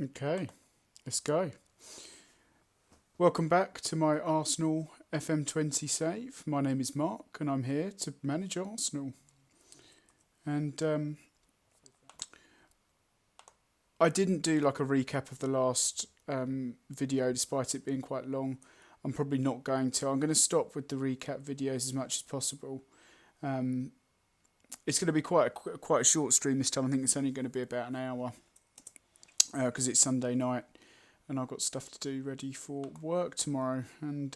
Okay, let's go. Welcome back to my Arsenal FM20 save. My name is Mark and I'm here to manage Arsenal. And I didn't do like a recap of the last video despite it being quite long. I'm probably not going to. I'm going to stop with the recap videos as much as possible. It's going to be quite a short stream this time. I think it's only going to be about an hour because it's Sunday night. And I've got stuff to do ready for work tomorrow. And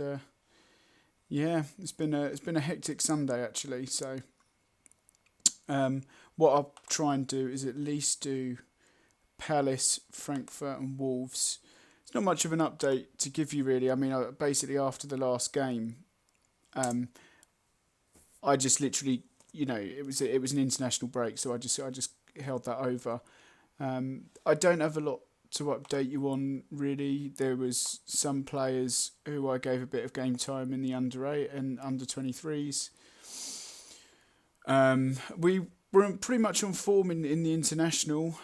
yeah, it's been a hectic Sunday actually. So what I'll try and do is at least do Palace, Frankfurt, and Wolves. It's not much of an update to give you really. I mean, basically after the last game, I just literally, it was an international break, so I just held that over. I don't have a lot to update you on really. There was some players who I gave a bit of game time in the under 8 and under 23s. We were pretty much on form in the international,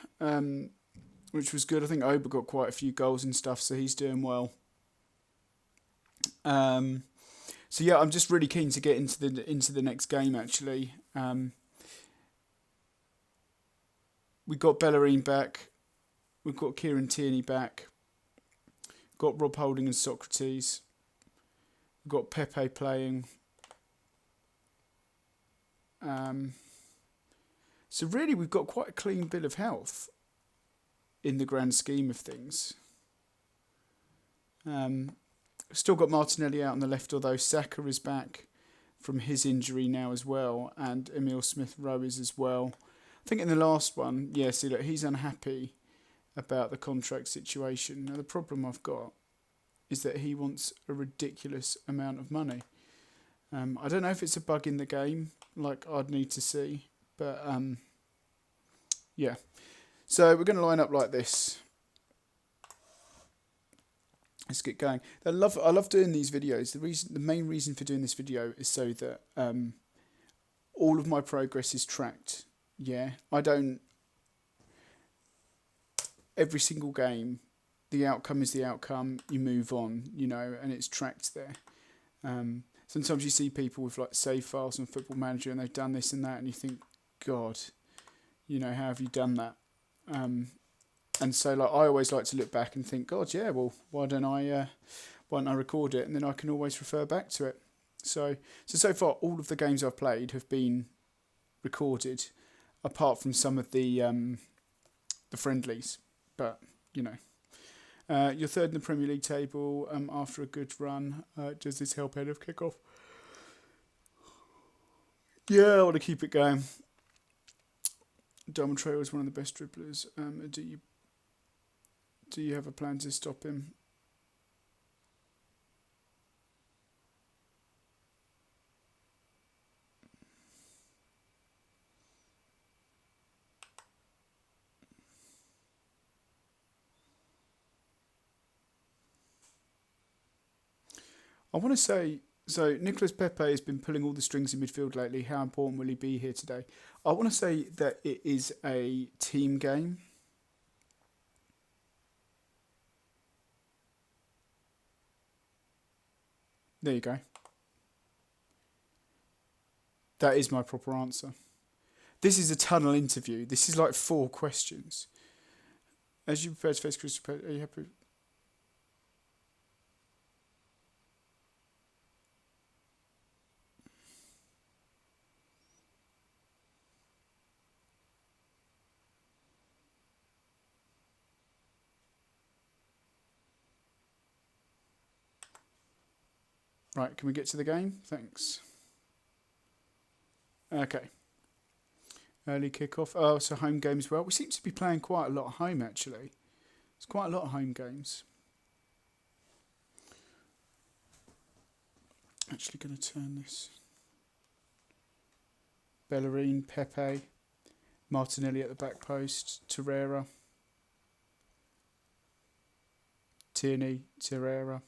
which was good. I think Oba got quite a few goals and stuff, so he's doing well. So yeah, I'm just really keen to get into the next game actually. We got Bellerin back. We've got Kieran Tierney back. We've got Rob Holding and Socrates. We've got Pepe playing. So really, we've got quite a clean bill of health in the grand scheme of things. Still got Martinelli out on the left, although Saka is back from his injury now as well, and Emil Smith-Rowe is as well. I think in the last one, see, look, he's unhappy about the contract situation. Now, the problem I've got is that he wants a ridiculous amount of money. I don't know if it's a bug in the game, like I'd need to see, but yeah. So we're going to line up like this. Let's get going. I love doing these videos. The main reason for doing this video is so that all of my progress is tracked. Yeah, I don't. Every single game, the outcome is the outcome. You move on, and it's tracked there. Sometimes you see people with like save files on Football Manager, and they've done this and that, and you think, God, how have you done that? And so like I always like to look back and think, God, yeah, well, why don't I record it, and then I can always refer back to it. So far, all of the games I've played have been recorded, apart from some of the friendlies. But you're third in the Premier League table after a good run. Does this help ahead of kickoff? Yeah, I want to keep it going. Diamond Trail is one of the best dribblers. Do you have a plan to stop him? I want to say, so Nicolas Pepe has been pulling all the strings in midfield lately. How important will he be here today? I want to say that it is a team game. There you go. That is my proper answer. This is a tunnel interview. This is like 4 questions. As you prepare to face Crystal Palace, are you happy? Right, can we get to the game? Thanks. Okay. Early kickoff. Oh, so home game as well. We seem to be playing quite a lot of home, actually. It's quite a lot of home games. Actually going to turn this. Bellerin, Pepe, Martinelli at the back post, Torreira, Tierney, Torreira,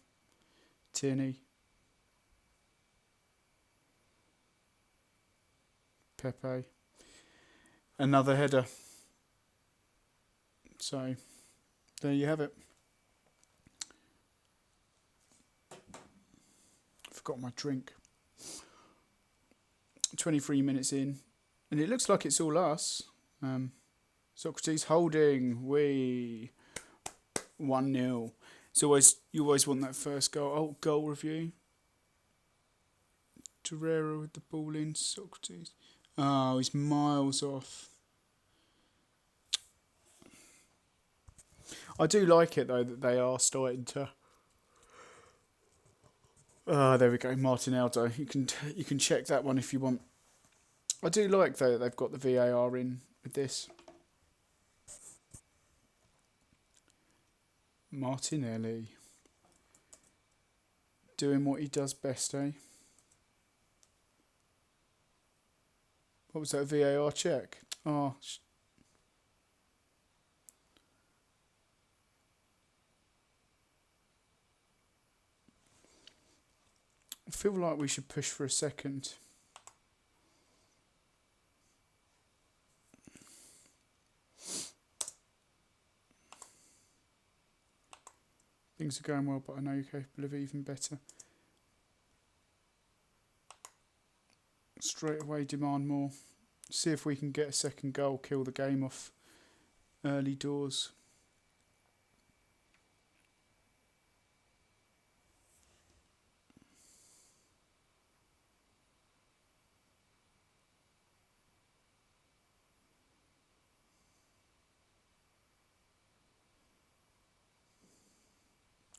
Tierney, Pepe. Another header. So there you have it. Forgot my drink. 23 minutes in, and it looks like it's all us. Socrates holding. We 1-0. It's always, you always want that first goal. Oh, goal review. Torreira with the ball in. Socrates. Oh, he's miles off. I do like it though that they are starting to. There we go, Martinello. You can check that one if you want. I do like though that they've got the VAR in with this. Martinelli doing what he does best, eh? What was that, VAR check? Oh, I feel like we should push for a second. Things are going well, but I know you're capable of even better. Straight away demand more. See if we can get a second goal, kill the game off early doors.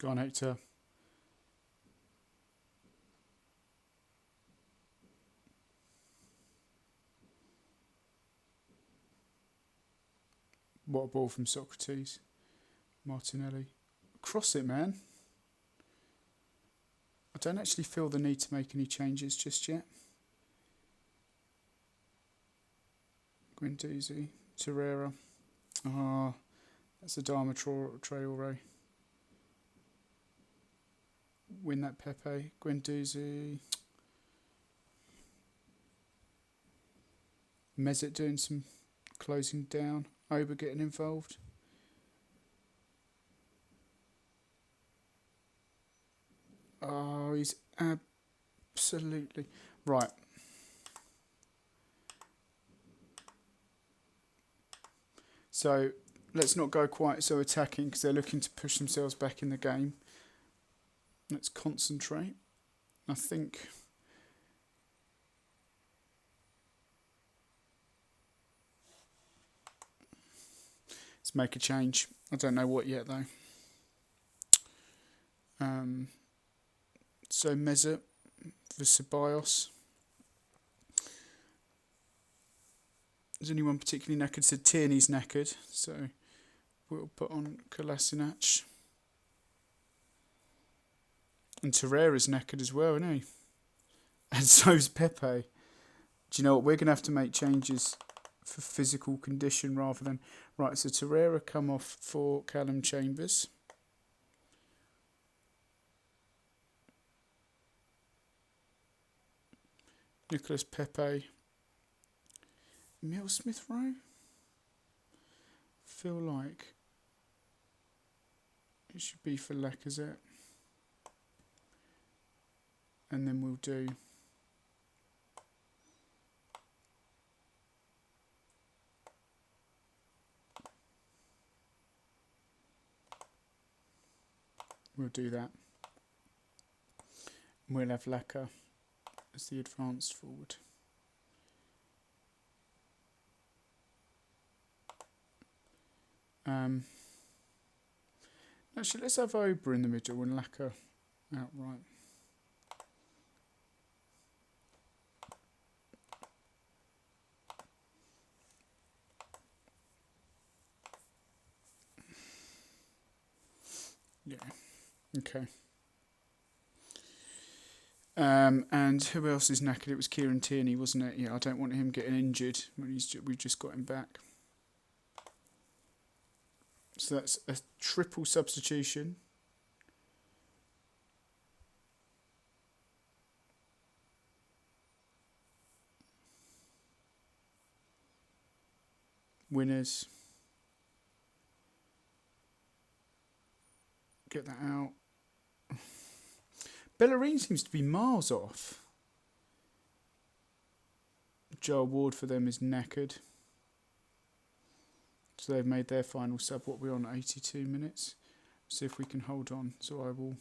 Go on, Hector. What a ball from Socrates. Martinelli. Cross it, man. I don't actually feel the need to make any changes just yet. Guendouzi. Torreira. Ah, that's a Dharma Traore. Win that Pepe. Guendouzi. Mesut doing some closing down. Ober getting involved. Oh, he's absolutely... Right. So, let's not go quite so attacking because they're looking to push themselves back in the game. Let's concentrate. I think... Let's make a change. I don't know what yet, though. So, Mesut for Ceballos. Is anyone particularly knackered? So, Tierney's knackered. So, we'll put on Kolasinac. And Torreira's knackered as well, isn't he? And so's Pepe. Do you know what? We're going to have to make changes for physical condition rather than... Right, so Torreira come off for Callum Chambers. Nicholas Pepe. Emile Smith-Rowe? Feel like it should be for Lacazette. And then we'll do... We'll do that. We'll have Laka as the advanced forward. Actually, let's have Ober in the middle and Laka outright. Yeah. Okay. And who else is knackered? It was Kieran Tierney, wasn't it? Yeah, I don't want him getting injured when we've just got him back. So that's a triple substitution. Winners. Get that out. Bellerin seems to be miles off. Joe Ward for them is knackered. So they've made their final sub. What we're on, 82 minutes. See if we can hold on. So I will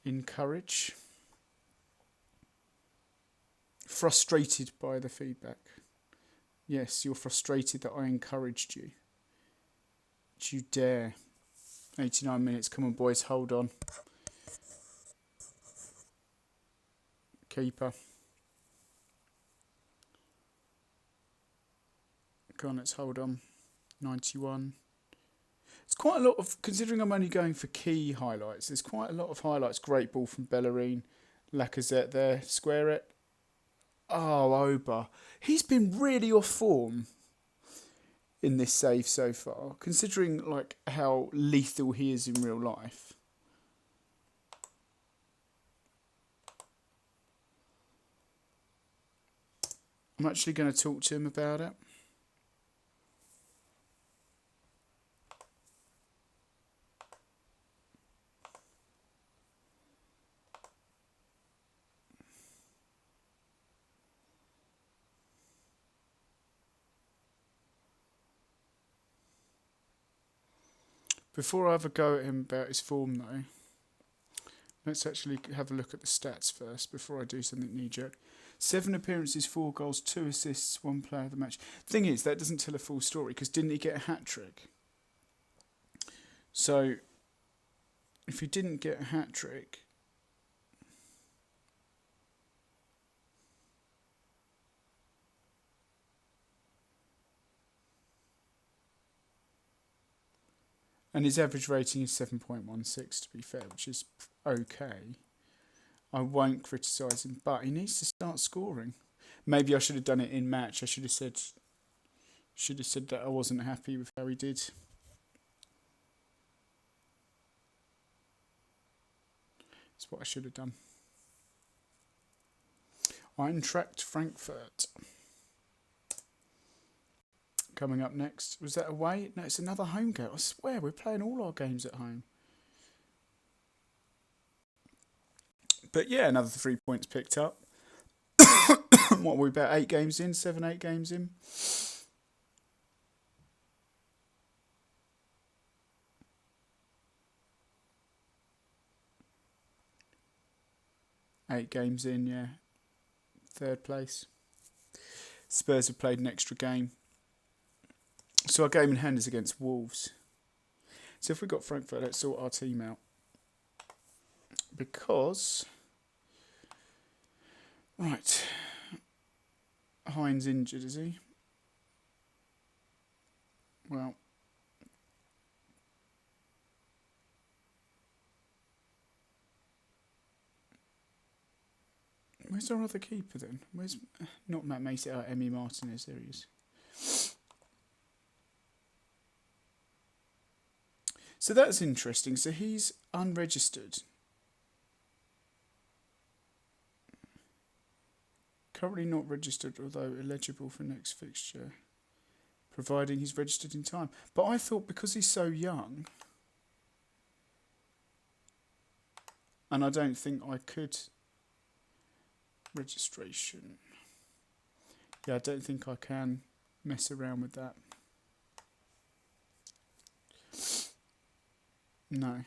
encourage. Frustrated by the feedback. Yes, you're frustrated that I encouraged you. Don't you dare. 89 minutes. Come on, boys, hold on. Keeper. Come on, let's hold on. 91. It's quite a lot of, considering I'm only going for key highlights, there's quite a lot of highlights. Great ball from Bellerin. Lacazette there. Square it. Oh, Oba. He's been really off form in this save so far, considering like how lethal he is in real life. I'm actually going to talk to him about it. Before I have a go at him about his form though, let's actually have a look at the stats first before I do something knee-jerk. 7 appearances, 4 goals, 2 assists, 1 player of the match. Thing is, that doesn't tell a full story, because didn't he get a hat-trick? So, if he didn't get a hat-trick, and his average rating is 7.16 to be fair, which is okay. I won't criticise him, but he needs to start scoring. Maybe I should have done it in match. I should have said that I wasn't happy with how he did. That's what I should have done. Eintracht Frankfurt. Coming up next. Was that away? No, it's another home game. I swear, we're playing all our games at home. But yeah, another 3 points picked up. What are we, about 8 games in? 7, 8 games in? Eight games in, yeah. 3rd place. Spurs have played an extra game. So our game in hand is against Wolves. So if we've got Frankfurt, let's sort our team out. Because... Right. Hines injured, is he? Well... Where's our other keeper then? Where's... Not Matt Macy, Emi Martinez, there he is. So that's interesting. So he's unregistered. Currently not registered, although eligible for next fixture, providing he's registered in time. But I thought because he's so young, and I don't think I could... Registration. Yeah, I don't think I can mess around with that. No.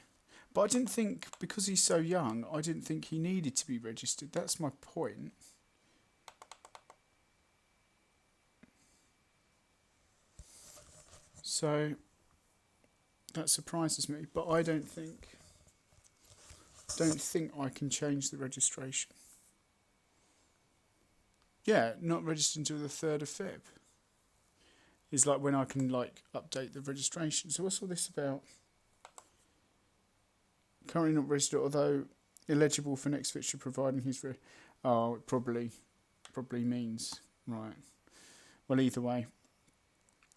But I didn't think, because he's so young, I didn't think he needed to be registered. That's my point. So, that surprises me. But I don't think I can change the registration. Yeah, not registered until the 3rd of Feb. Is like when I can like update the registration. So what's all this about? Currently not registered, although eligible for next fixture, providing he's oh, it probably means right. Well, either way.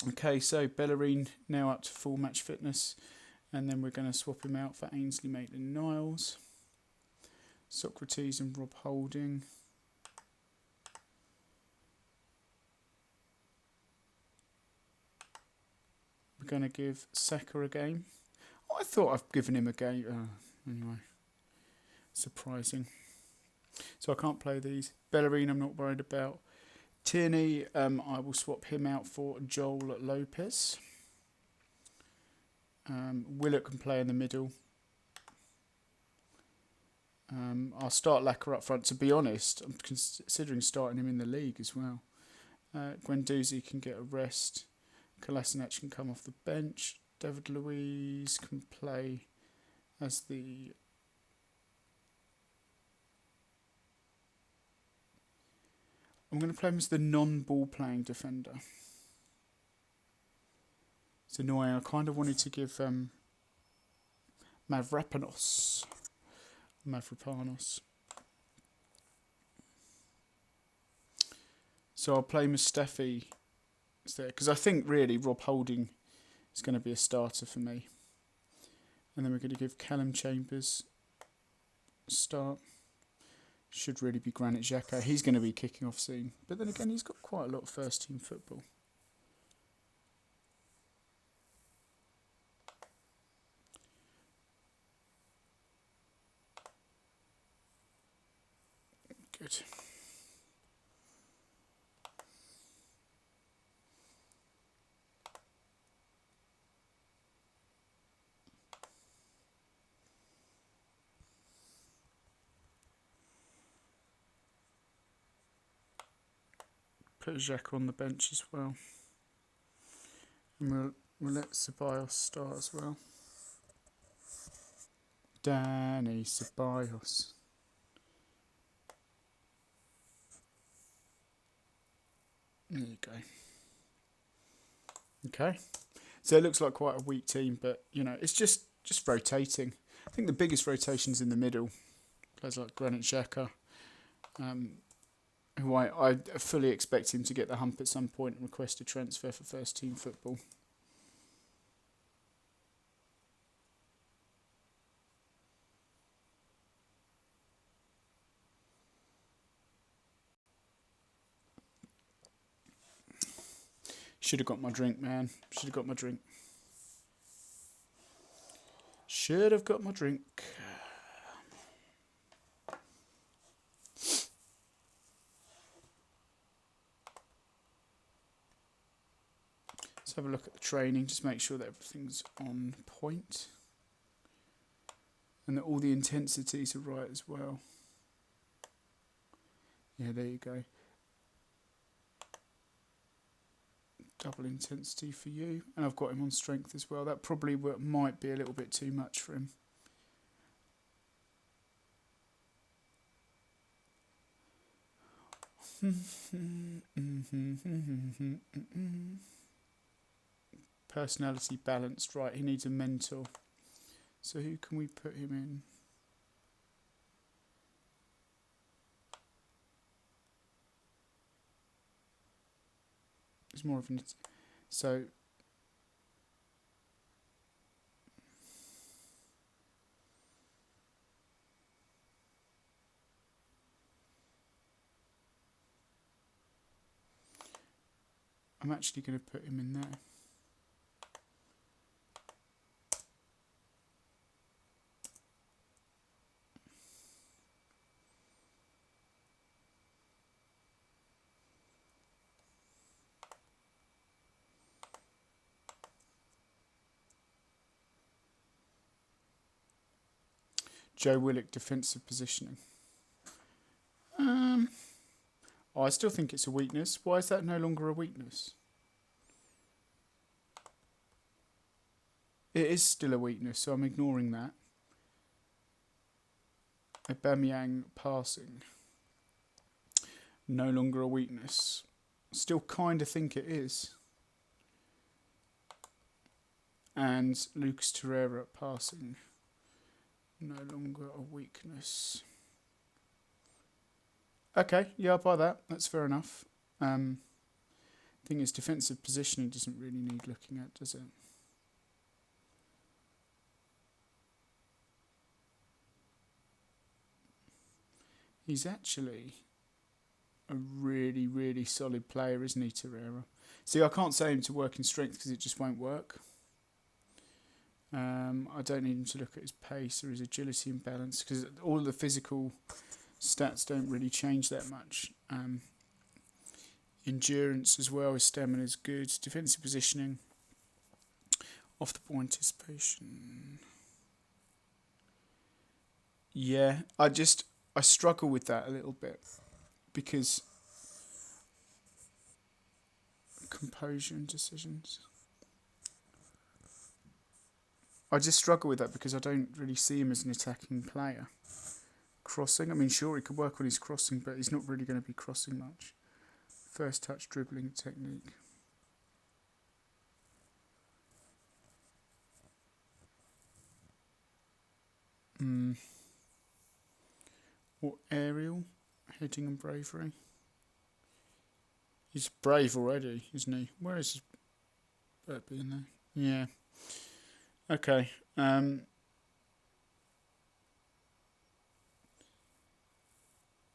Okay, so Bellerin now up to full match fitness, and then we're going to swap him out for Ainsley Maitland-Niles, Socrates, and Rob Holding. We're going to give Saka a game. I thought I've given him a game. Anyway, surprising. So I can't play these. Bellerin I'm not worried about. Tierney, I will swap him out for Joel Lopez. Willock can play in the middle. I'll start Lacquer up front. To be honest, I'm considering starting him in the league as well. Guendouzi can get a rest. Kolasinac can come off the bench. David Luiz can play as the... I'm going to play him as the non-ball playing defender. It's annoying. I kind of wanted to give Mavropanos. So I'll play Mustafi there because I think really Rob Holding is going to be a starter for me. And then we're going to give Callum Chambers a start. Should really be Granit Xhaka. He's going to be kicking off soon. But then again, he's got quite a lot of first team football. Good. Put Xhaka on the bench as well. And we'll let Ceballos start as well. Danny Ceballos. There you go. Okay. So it looks like quite a weak team, but, you know, it's just rotating. I think the biggest rotation's in the middle. Players like Granit Xhaka, who I fully expect him to get the hump at some point and request a transfer for first team football. Should have got my drink, man. Should have got my drink. Should have got my drink. Let's have a look at the training. Just make sure that everything's on point. And that all the intensities are right as well. Yeah, there you go. Double intensity for you. And I've got him on strength as well. That probably might be a little bit too much for him. Personality balanced, right, he needs a mentor. So who can we put him in? It's more of an... So... I'm actually going to put him in there. Joe Willock, defensive positioning. I still think it's a weakness. Why is that no longer a weakness? It is still a weakness, so I'm ignoring that. Aubameyang passing. No longer a weakness. Still kind of think it is. And Lucas Torreira passing. No longer a weakness. Okay, yeah, I'll buy that. That's fair enough. Thing is, defensive positioning doesn't really need looking at, does it? He's actually a really, really solid player, isn't he, Torreira? See, I can't say him to work in strength because it just won't work. I don't need him to look at his pace or his agility and balance because all the physical stats don't really change that much. Endurance as well, his stamina is good. Defensive positioning, off the ball anticipation. Yeah, I struggle with that a little bit because composure and decisions. I just struggle with that because I don't really see him as an attacking player. Crossing, I mean, sure, he could work on his crossing, but he's not really going to be crossing much. First touch dribbling technique. What aerial, heading and bravery. He's brave already, isn't he? Where is his bird being there? Yeah. Okay.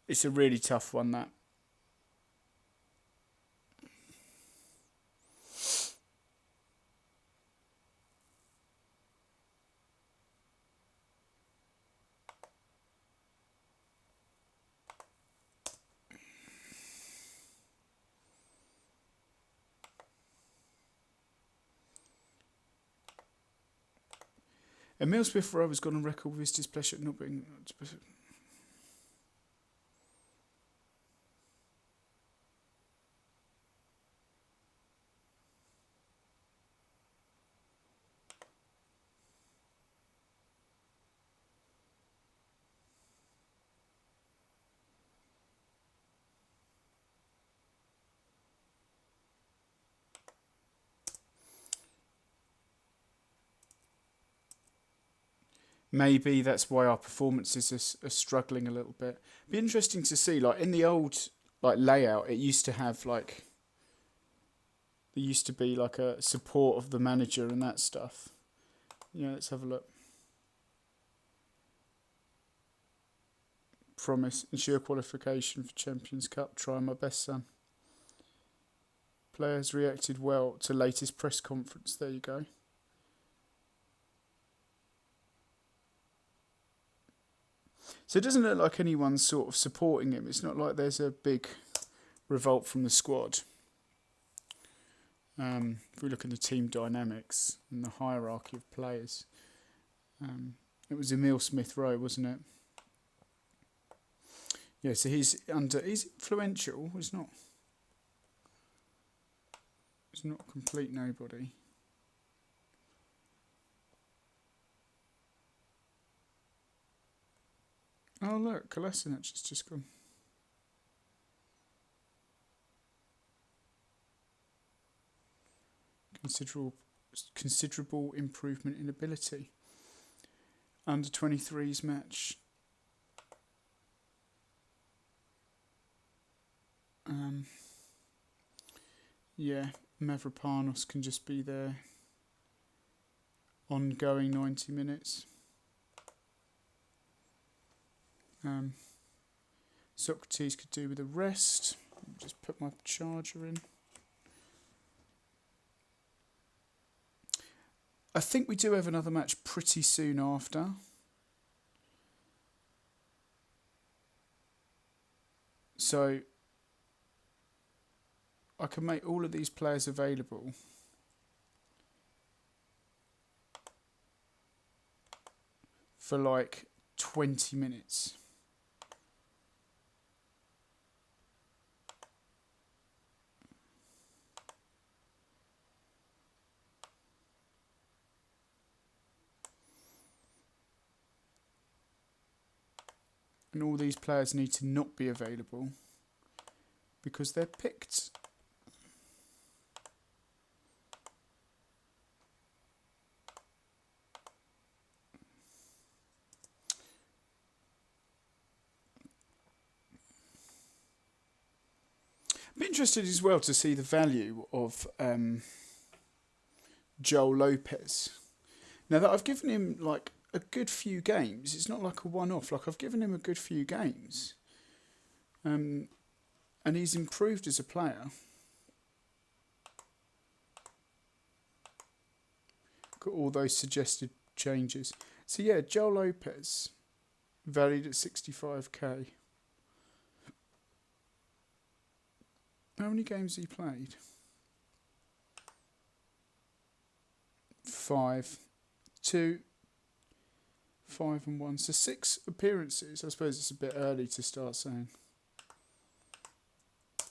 It's a really tough one, that. Emil Smith-Rowe has gone on record with his displeasure at not being... Maybe that's why our performances are struggling a little bit. Be interesting to see, like in the old layout, it used to have there used to be like a support of the manager and that stuff. Yeah, let's have a look. Promise, ensure qualification for Champions Cup. Try my best, son. Players reacted well to latest press conference. There you go. So it doesn't look like anyone's sort of supporting him. It's not like there's a big revolt from the squad. If we look at the team dynamics and the hierarchy of players, it was Emil Smith-Rowe, wasn't it? Yeah, so he's influential. He's not a complete nobody. Oh look, Kolasinac has just gone. Considerable improvement in ability. Under 23s match. Yeah, Mavropanos can just be there. Ongoing 90 minutes. Socrates could do with a rest. Just put my charger in. I think we do have another match pretty soon after. So I can make all of these players available. For like 20 minutes. And all these players need to not be available because they're picked. I'm interested as well to see the value of Joel Lopez. Now that I've given him like a good few games, it's not like a one-off. Like I've given him a good few games, and he's improved as a player. Got all those suggested changes. So yeah, Joel Lopez, valued at 65k. How many games he played? 5, 2, 5 and 1. So 6 appearances. I suppose it's a bit early to start saying. I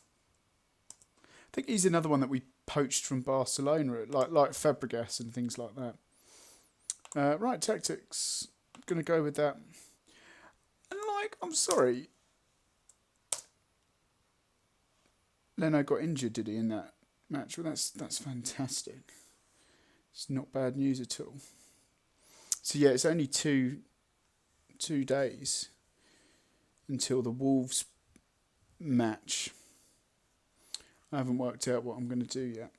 think he's another one that we poached from Barcelona, like Fabregas and things like that. Right, tactics. Going to go with that. And I'm sorry. Leno got injured, did he, in that match? Well, that's fantastic. It's not bad news at all. So yeah, it's only two days until the Wolves match. I haven't worked out what I'm going to do yet.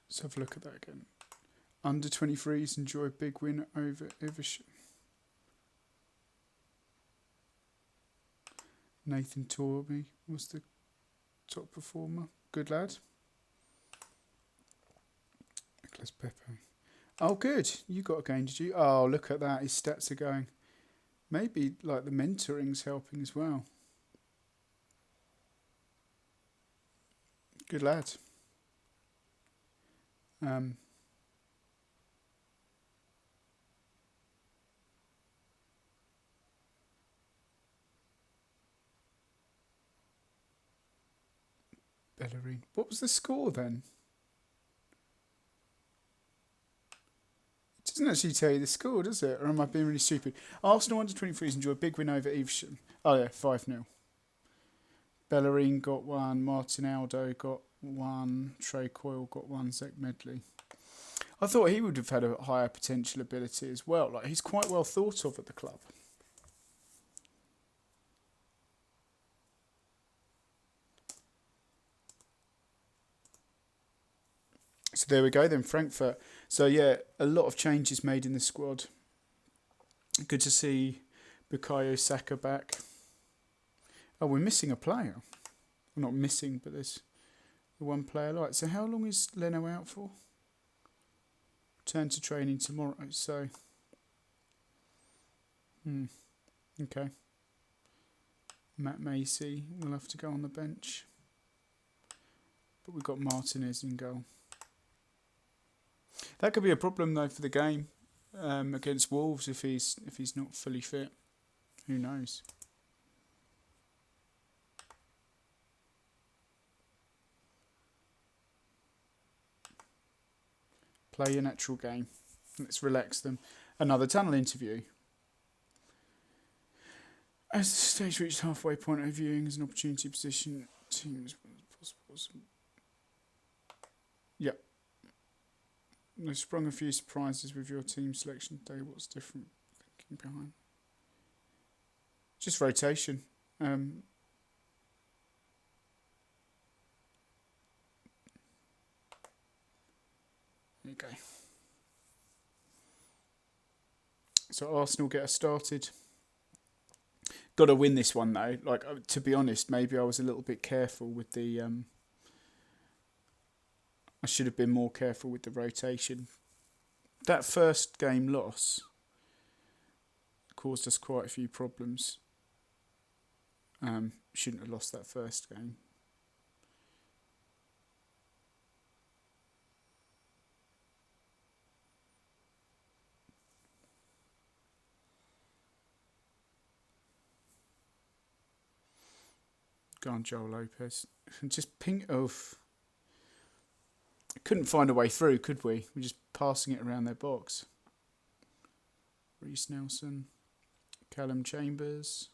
Let's have a look at that again. Under 23s enjoy a big win over Ivish. Nathan Torby was the top performer. Good lad. Nicholas Pepe. Oh, good. You got a game, did you? Oh, look at that. His stats are going. Maybe the mentoring's helping as well. Good lad. Bellerin. What was the score then? It doesn't actually tell you the score, does it? Or am I being really stupid? Arsenal under 23s enjoy a big win over Evesham. Oh yeah, 5-0. Bellerin got 1. Martin Aldo got 1. Trey Coyle got 1. Zach Medley. I thought he would have had a higher potential ability as well. He's quite well thought of at the club. So there we go then, Frankfurt. So yeah, a lot of changes made in the squad. Good to see Bukayo Saka back. Oh, we're missing a player. Well, not missing, but there's the one player light. So how long is Leno out for? Return to training tomorrow. So, okay. Matt Macy will have to go on the bench. But we've got Martinez in goal. That could be a problem though for the game against Wolves if he's not fully fit. Who knows? Play your natural game. Let's relax them. Another tunnel interview. As the stage reached halfway point of viewing as an opportunity position teams as possible. Yep. They sprung a few surprises with your team selection today. What's different thinking behind? Just rotation. There you go. So Arsenal get us started. Got to win this one though. To be honest, maybe I was a little bit careful with the. I should have been more careful with the rotation. That first game loss caused us quite a few problems. Shouldn't have lost that first game. Go on, Joel Lopez. Just ping off. Couldn't find a way through, could we? We're just passing it around their box. Reece Nelson. Callum Chambers.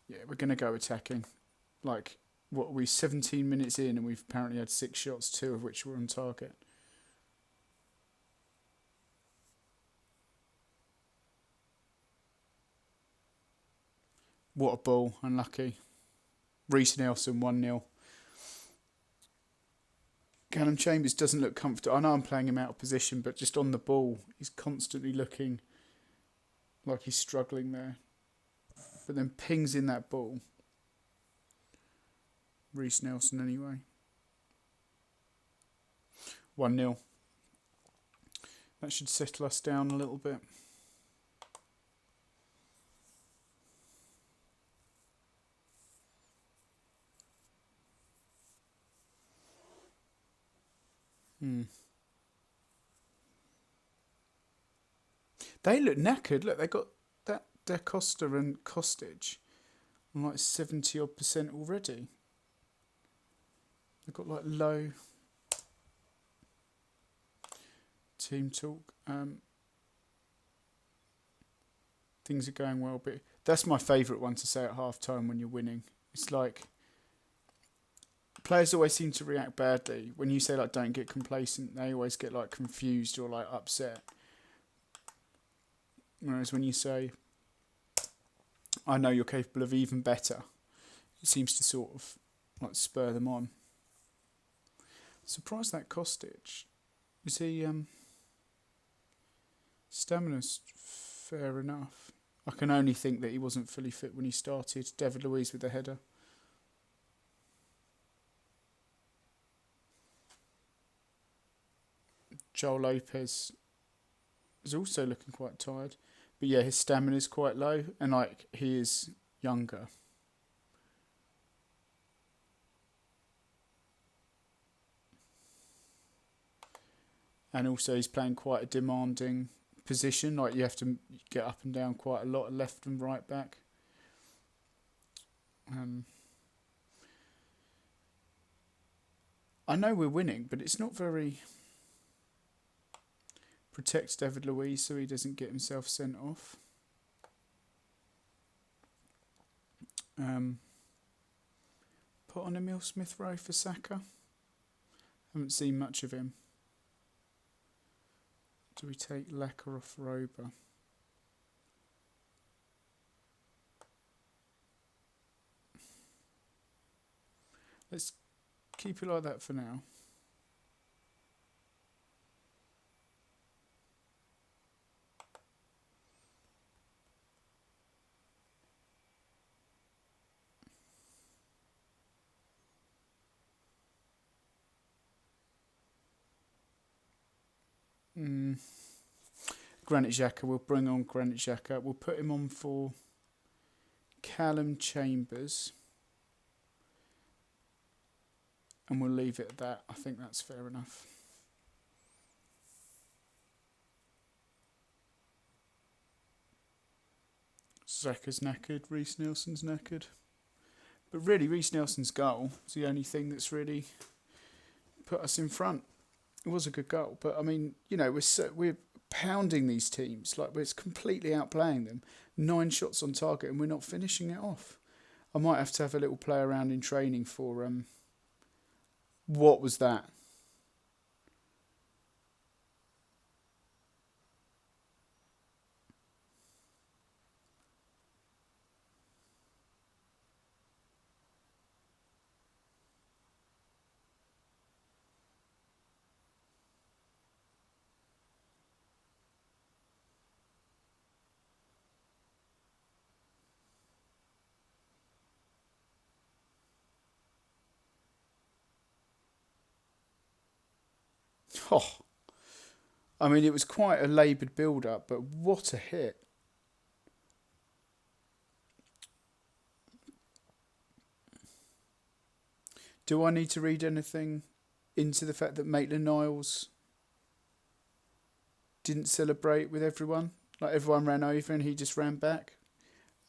Yeah, we're going to go attacking. what are we 17 minutes in, and we've apparently had 6 shots, 2 of which were on target. What a ball, unlucky. Reece Nelson 1-0. Callum Chambers doesn't look comfortable. I know I'm playing him out of position, but just on the ball, he's constantly looking like he's struggling there. But then pings in that ball. Reece Nelson anyway. 1-0. That should settle us down a little bit. They look knackered. Look, they got that Da Costa and Kostic on like 70% already. They've got like low team talk. Things are going well, but that's my favourite one to say at half time when you're winning. It's like players always seem to react badly when you say like don't get complacent. They always get like confused or like upset. Whereas when you say I know you're capable of even better, it seems to sort of like spur them on. Surprised that Kostic. Is he stamina's fair enough. I can only think that he wasn't fully fit when he started. David Luiz with the header. Joel Lopez is also looking quite tired. But yeah, his stamina is quite low, and like he is younger. And also he's playing quite a demanding position. Like you have to get up and down quite a lot, left and right back. I know we're winning, but it's not very... Protects David Luiz so he doesn't get himself sent off. Put on Emil Smith-Rowe for Saka. Haven't seen much of him. Do we take Lacquer off Rober? Let's keep it like that for now. Granit Xhaka, we'll bring on Granit Xhaka. We'll put him on for Callum Chambers. And we'll leave it at that. I think that's fair enough. Xhaka's knackered, Reece Nelson's knackered. But really, Reece Nelson's goal is the only thing that's really put us in front. It was a good goal, but I mean, you know, we're pounding these teams, like we're completely outplaying them. 9 shots on target, and we're not finishing it off. I might have to have a little play around in training for what was that? Oh, I mean, it was quite a laboured build-up, but what a hit. Do I need to read anything into the fact that Maitland-Niles didn't celebrate with everyone? Like everyone ran over and he just ran back?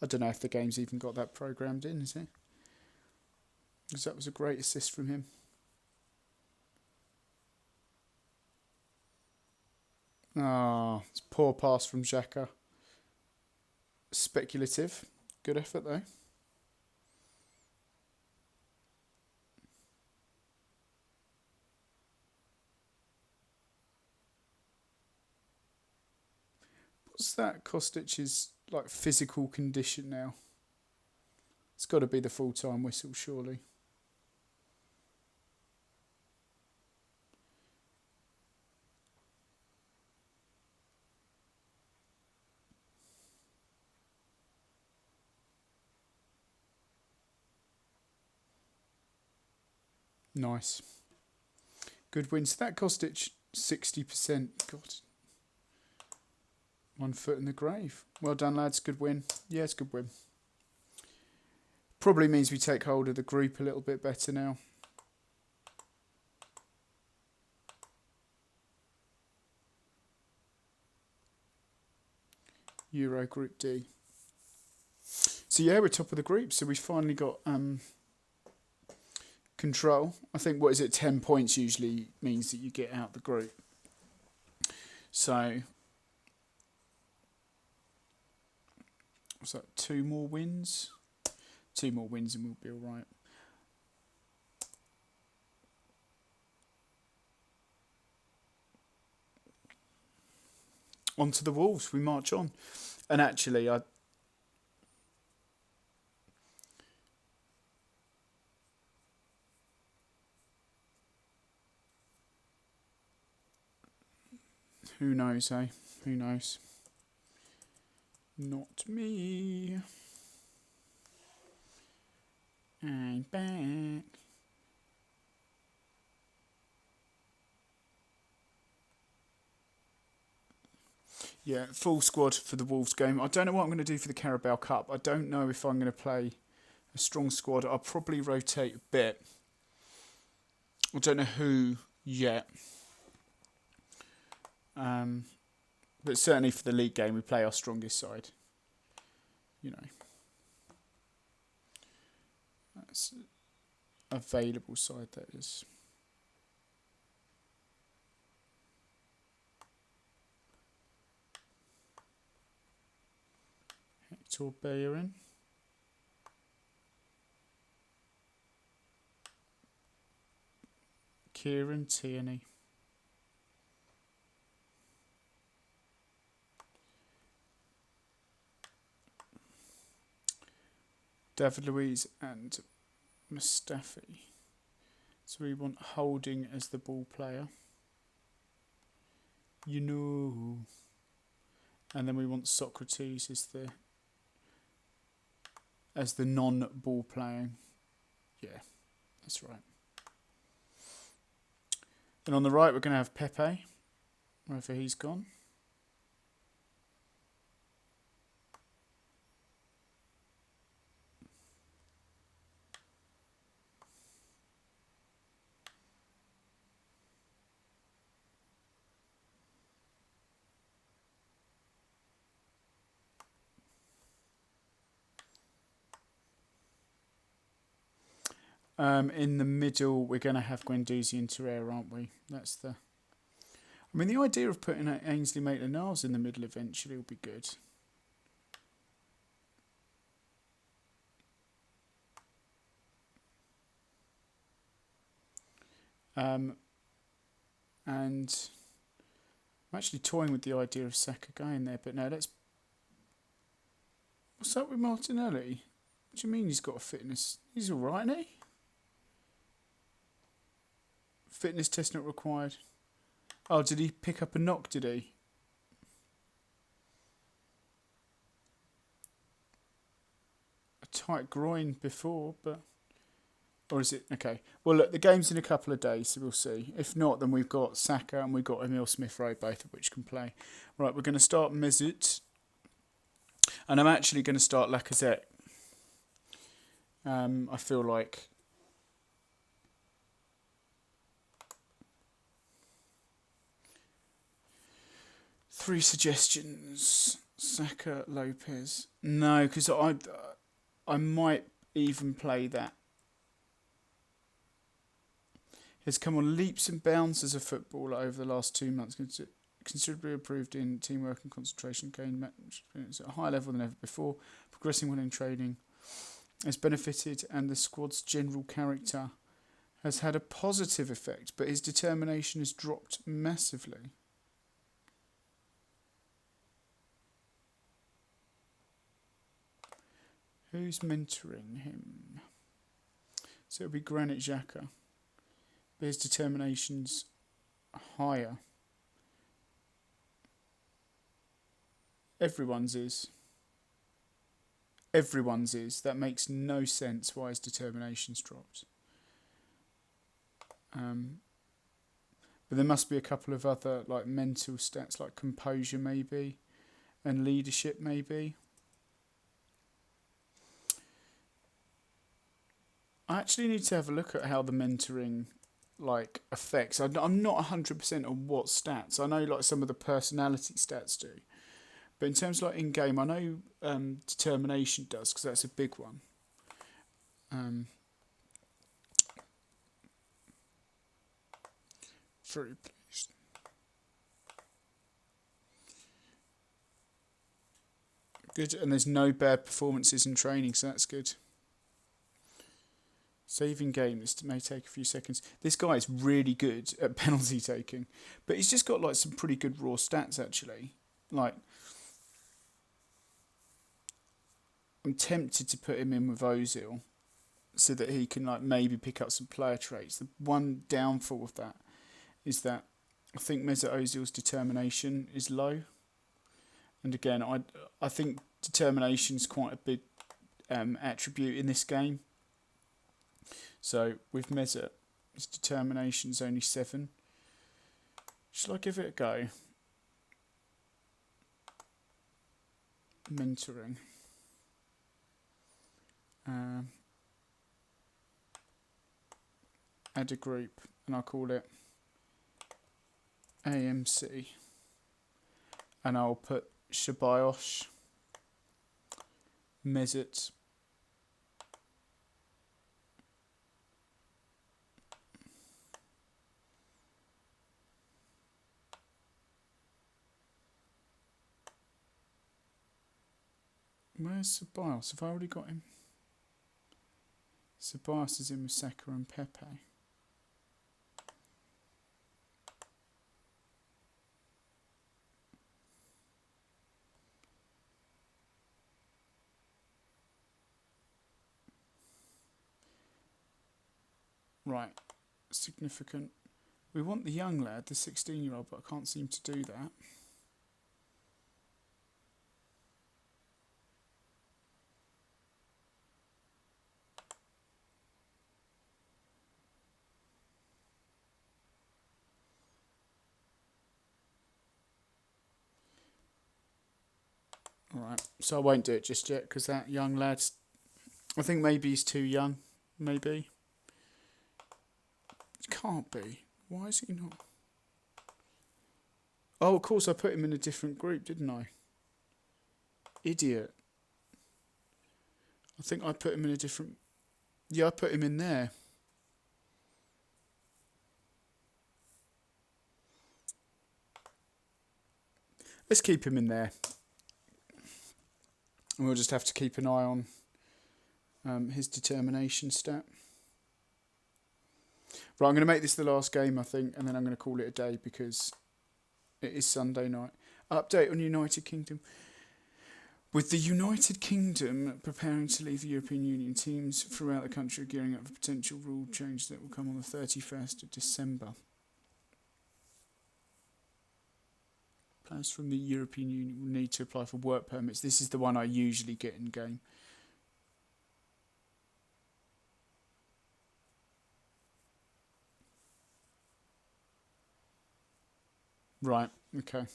I don't know if the game's even got that programmed in, is it? Because that was a great assist from him. Ah, it's a poor pass from Xhaka. Speculative. Good effort though. What's that Kostic's like physical condition now? It's got to be the full-time whistle, surely. Nice. Good win. So that Kostic 60%. God. 1 foot in the grave. Well done, lads. Good win. Yeah, it's a good win. Probably means we take hold of the group a little bit better now. Euro Group D. So yeah, we're top of the group. So we've finally got control. I think, what is it, 10 points usually means that you get out the group. So, what's that, 2 more wins? 2 more wins and we'll be all right. On to the Wolves, we march on. And actually, who knows, eh? Who knows? Not me. I'm back. Yeah, full squad for the Wolves game. I don't know what I'm going to do for the Carabao Cup. I don't know if I'm going to play a strong squad. I'll probably rotate a bit. I don't know who yet. But certainly for the league game, we play our strongest side. You know. That's available side, that is. Hector Bellerin. Kieran Tierney. David Luiz and Mustafi. So we want Holding as the ball player. You know. And then we want Socrates as the non-ball playing. Yeah, that's right. And on the right, we're going to have Pepe, wherever he's gone. In the middle, we're going to have Guendouzi and Torreira, aren't we? That's the... I mean, the idea of putting Ainsley Maitland-Niles in the middle eventually will be good. And I'm actually toying with the idea of Saka going there, but no, let's... What's up with Martinelli? What do you mean he's got a fitness? He's all right, isn't he? Fitness test not required. Oh, did he pick up a knock, did he? A tight groin before, but... Or is it... Okay. Well, look, the game's in a couple of days, so we'll see. If not, then we've got Saka and we've got Emile Smith-Rowe, both of which can play. Right, we're going to start Mesut. And I'm actually going to start Lacazette. I feel like... Three suggestions. Saka, Lopez. No, because I might even play that. Has come on leaps and bounds as a footballer over the last 2 months. Considerably improved in teamwork and concentration, gained match experience at a higher level than ever before, progressing well in training, has benefited, and the squad's general character has had a positive effect, but his determination has dropped massively. Who's mentoring him? So it'll be Granit Xhaka. But his determination's higher. Everyone's is. Everyone's is. That makes no sense why his determination's dropped. But there must be a couple of other like mental stats, like composure maybe, and leadership maybe. I actually need to have a look at how the mentoring like affects. I'm not 100% on what stats. I know like some of the personality stats do, but in terms of like in game, I know determination does, because that's a big one. Very pleased. Good, and there's no bad performances in training, so that's good. Saving game, this may take a few seconds. This guy is really good at penalty taking, but he's just got like some pretty good raw stats actually. Like, I'm tempted to put him in with Ozil so that he can like maybe pick up some player traits. The one downfall of that is that I think Mesut Ozil's determination is low. And again, I think determination is quite a big attribute in this game. So with Mesut, his determination's only 7. Shall I give it a go? Mentoring. Add a group, and I'll call it AMC. And I'll put Ceballos, Mesut, where's Ceballos? Have I already got him? Ceballos is in with Saka and Pepe. Right, significant. We want the young lad, the 16-year-old, but I can't seem to do that. Alright, so I won't do it just yet, because that young lad's... I think maybe he's too young, maybe. It can't be. Why is he not? Oh, of course, I put him in a different group, didn't I? Idiot. I think I put him in a different... Yeah, I put him in there. Let's keep him in there. And we'll just have to keep an eye on his determination stat. Right, I'm going to make this the last game, I think, and then I'm going to call it a day because it is Sunday night. Update on United Kingdom. With the United Kingdom preparing to leave the European Union, teams throughout the country are gearing up for potential rule change that will come on the 31st of December. Players from the European Union will need to apply for work permits. This is the one I usually get in game. Right, okay.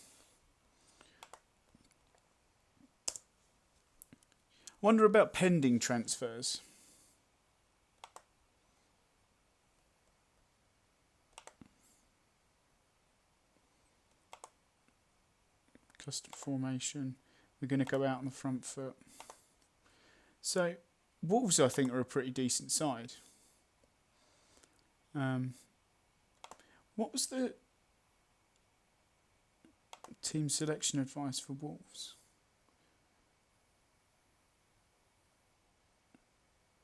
Wonder about pending transfers. Custom formation. We're going to go out on the front foot. So, Wolves, I think, are a pretty decent side. What was the team selection advice for Wolves?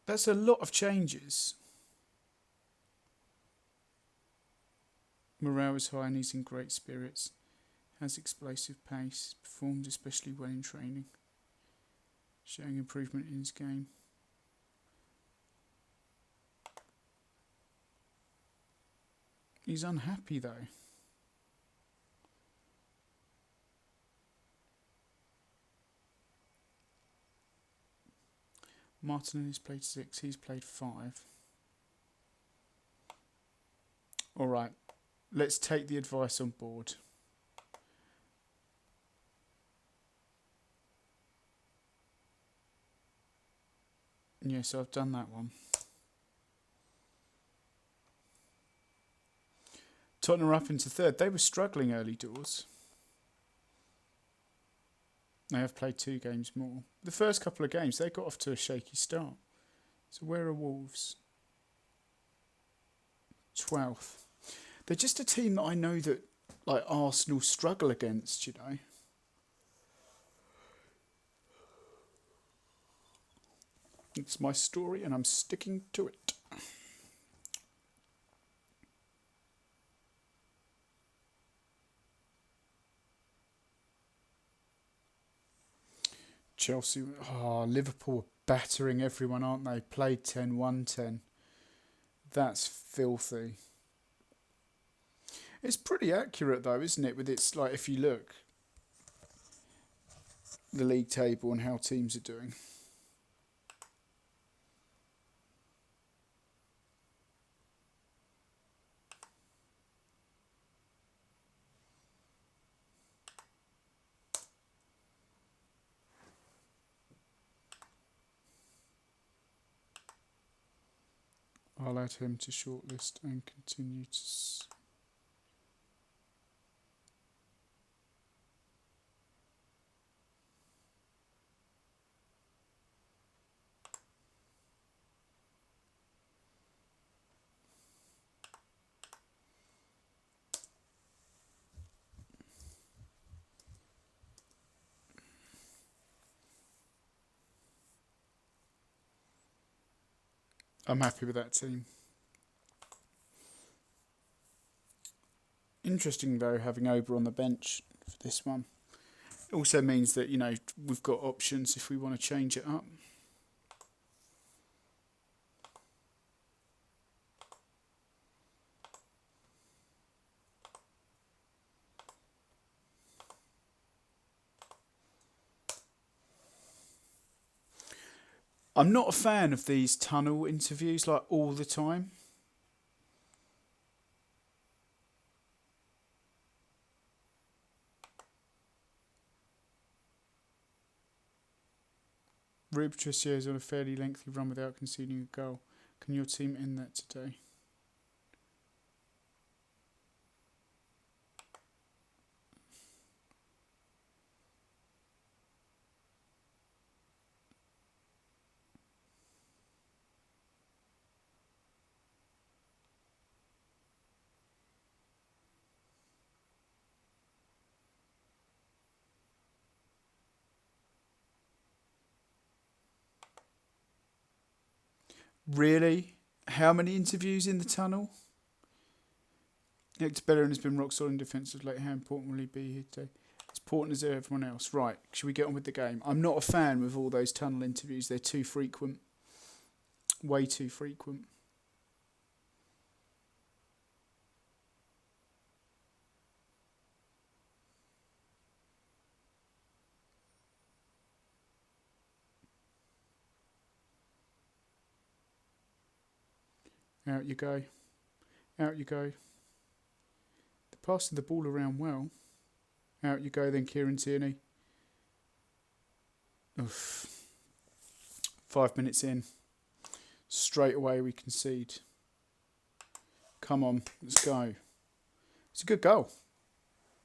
That's a lot of changes. Morale is high and he's in great spirits. Has explosive pace. Performed especially well in training. Showing improvement in his game. He's unhappy though. Martinelli's played 6, he's played 5. Alright, let's take the advice on board. Yeah, so I've done that one. Tottenham are up into 3rd. They were struggling early doors. They have played 2 games more. The first couple of games, they got off to a shaky start. So where are Wolves? 12th. They're just a team that I know that like Arsenal struggle against, you know. It's my story and I'm sticking to it. Chelsea, Liverpool are battering everyone, aren't they? Played 10, won 10. That's filthy. It's pretty accurate though, isn't it? With its, like, if you look, the league table and how teams are doing. I'll add him to shortlist and continue to... I'm happy with that team. Interesting though, having Ober on the bench for this one. It also means that, you know, we've got options if we want to change it up. I'm not a fan of these tunnel interviews like all the time. Rui Patricio is on a fairly lengthy run without conceding a goal. Can your team end that today? Really? How many interviews in the tunnel? Hector Bellerin has been rock solid in defence of late. How important will he be here today? As important as everyone else. Right, should we get on with the game? I'm not a fan with all those tunnel interviews. They're too frequent. Way too frequent. Out you go. Out you go. They're passing the ball around well. Out you go then, Kieran Tierney. Oof. 5 minutes in. Straight away we concede. Come on, let's go. It's a good goal.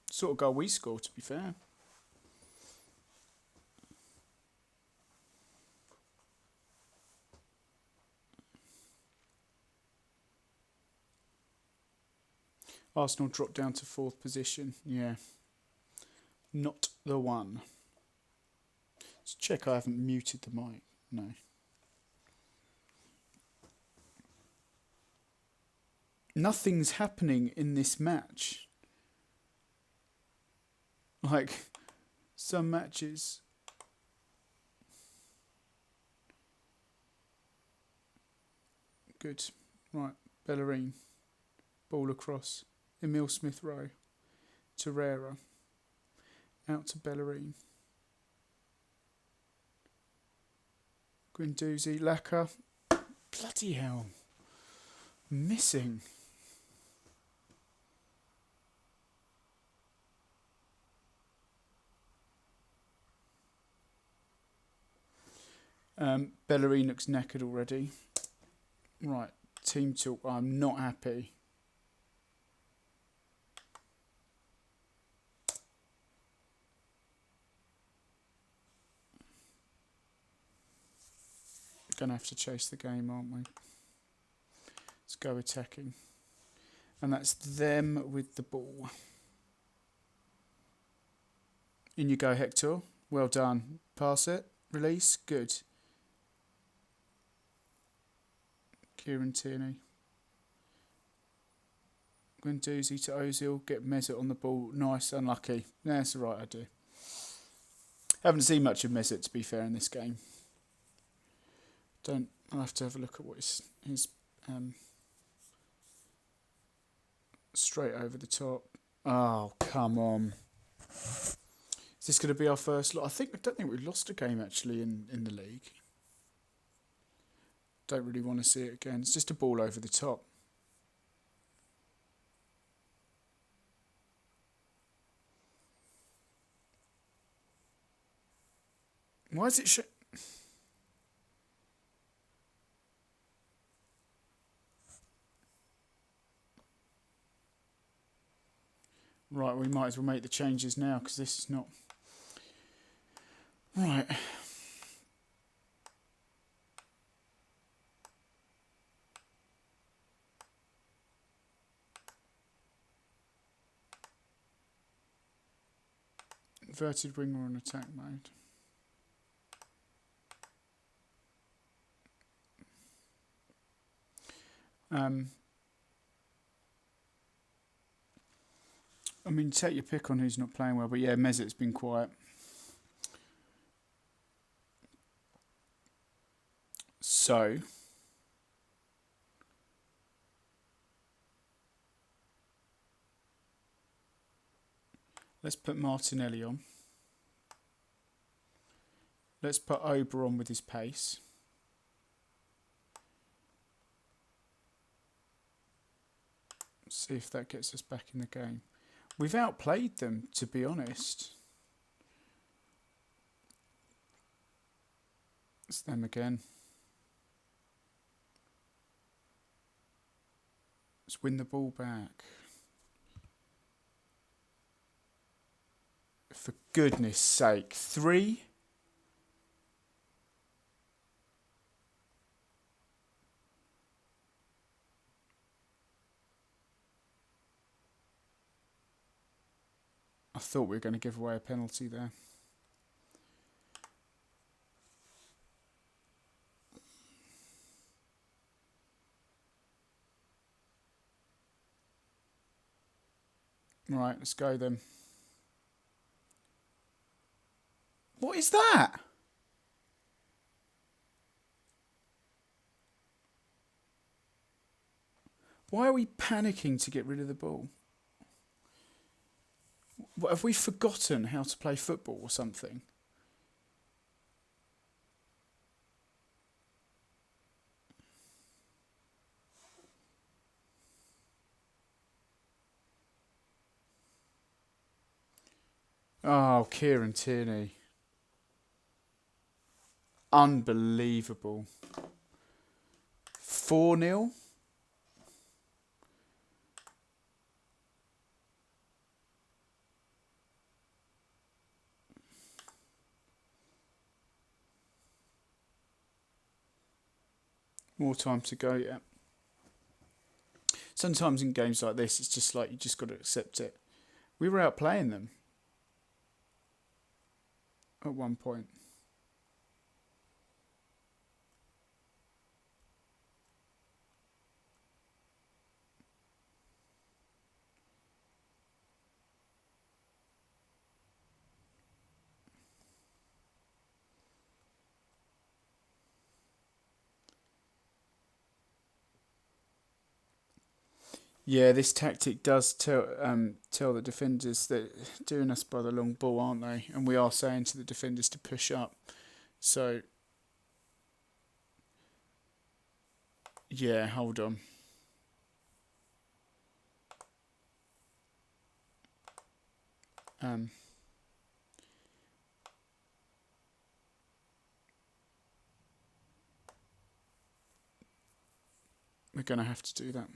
Sort of goal we score, to be fair. Arsenal dropped down to 4th position. Yeah. Not the one. Let's check I haven't muted the mic. No. Nothing's happening in this match. Like, some matches... Good. Right, Bellerin. Ball across. Emil Smith-Rowe. Torreira. Out to Bellerin. Guendouzi. Lacquer. Bloody hell. Missing. Bellerin looks knackered already. Right, team talk. I'm not happy. Gonna have to chase the game, aren't we? Let's go attacking. And that's them with the ball. In you go, Hector. Well done. Pass it. Release. Good. Kieran Tierney. Guendouzi to Ozil. Get Mesut on the ball. Nice. Unlucky. No, that's the right idea. Haven't seen much of Mesut, to be fair, in this game. I'll have to have a look at what his straight over the top. Oh, come on. Is this going to be our first loss? I don't think we've lost a game actually in the league. Don't really want to see it again. It's just a ball over the top. Why is it Right, we might as well make the changes now because this is not... Right. Inverted winger on attack mode. I mean, take your pick on who's not playing well, but yeah, Mesut's been quiet. So, let's put Martinelli on. Let's put Ober on with his pace. See if that gets us back in the game. We've outplayed them, to be honest. It's them again. Let's win the ball back. For goodness sake, 3? I thought we were going to give away a penalty there. Right, let's go then. What is that? Why are we panicking to get rid of the ball? What, have we forgotten how to play football or something? Oh, Kieran Tierney. Unbelievable. 4-0. More time to go, yeah. Sometimes in games like this, it's just like you just got to accept it. We were outplaying them at one point. Yeah, this tactic does tell the defenders that doing us by the long ball, aren't they? And we are saying to the defenders to push up. So yeah, hold on. We're going to have to do that.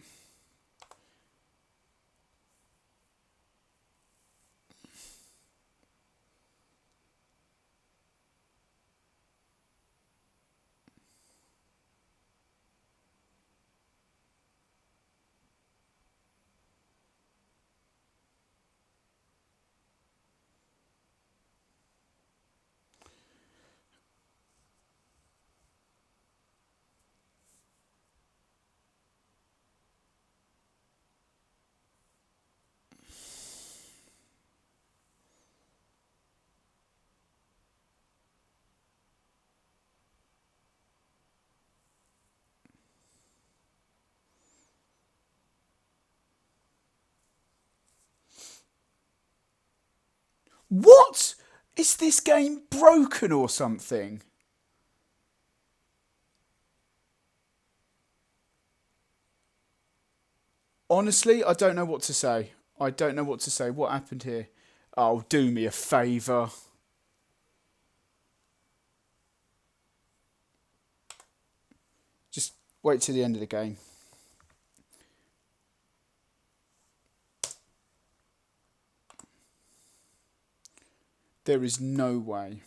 What? Is this game broken or something? Honestly, I don't know what to say. I don't know what to say. What happened here? Oh, do me a favour. Just wait till the end of the game. There is no way.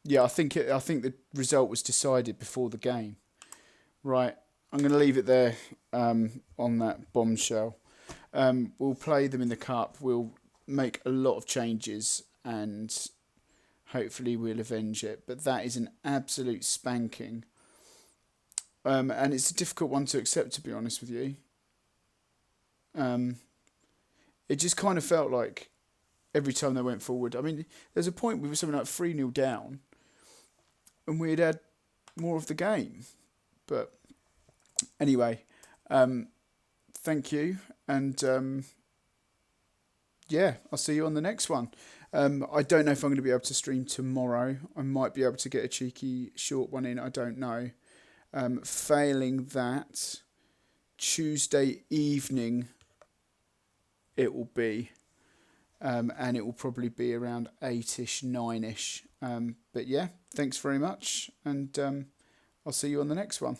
Yeah, I think the result was decided before the game. Right, I'm going to leave it there on that bombshell. We'll play them in the cup. We'll make a lot of changes and hopefully we'll avenge it. But that is an absolute spanking. And it's a difficult one to accept, to be honest with you. It just kind of felt like every time they went forward. I mean, there's a point we were something like 3-0 down and we'd had more of the game. But anyway, thank you. And yeah, I'll see you on the next one. I don't know if I'm going to be able to stream tomorrow. I might be able to get a cheeky short one in. I don't know. Failing that, Tuesday evening it will be. And it will probably be around 8ish, 9ish. But yeah, thanks very much. And I'll see you on the next one.